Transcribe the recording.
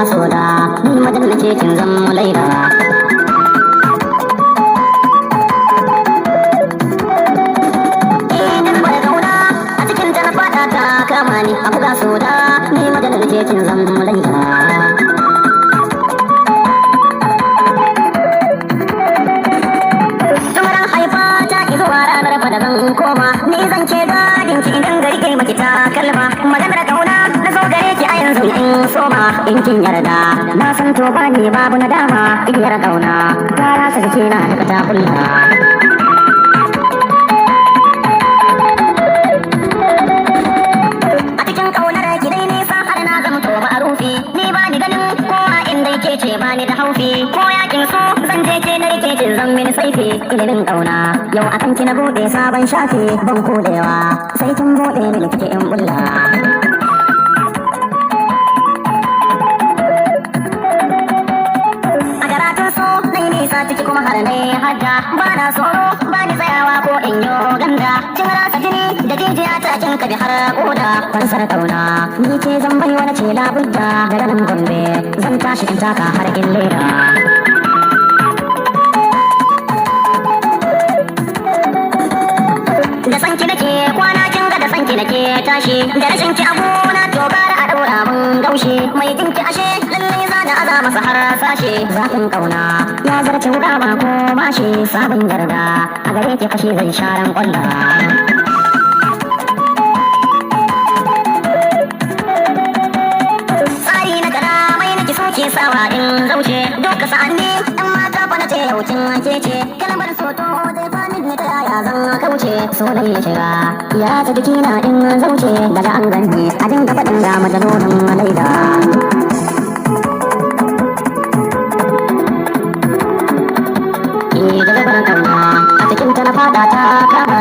buga soda ni madan na ce kin zan laira a cikin ta na fada ta kama ni a buga soda ni madan na ce kin zan laira da zan koma ni zan ce dadin ki idan gari kai maki ta kalma maganar kauna na zo gare ki a yanzu in soma in kin yarda na san to ba ni babu nadama igiyar kauna ta rasa jiki na daga ta kulla a cikin kaunar ki dai nisa har na zama to ma'arufi ni ba ni ganin kowa inda yake ce ba ni da haufi ko yakin so zan je ke na rike kin zan mini saifi ilimin kauna yau akan ki na bude sabon shafi ban kodewa sai kin bude mini kike in bulla a garatun so nai nisa ciki kuma har ne hajja ba na tsoro ba ni tsayawa ko in yo ganda kin rasa jini da jijiya ta kin kabi har koda fansar kauna ni ce zan bai wani ce labudda da ranar gombe zan tashi in taka har in lera da sanki nake kwana kin ga da sanki nake tashi da rashin ki abu na to gara a daura mun gaushe mai jinki ashe lalle za da aza masa har sashe zafin kauna ya zarce wuka ba ko bashi sabon yarda a gare ki fashe zan sharan kwalla tsari na kada mai nake soke sawa in zaushe duka sa'anni in mata fa na ce yaucin kece kalmar soto zai fani ne ta yaya zan kauce so da ya shiga ya ta jiki na in zauce daga an ganni a dinga faɗin da majalonin laida da zabaran kauna a cikin ta na fada ta kama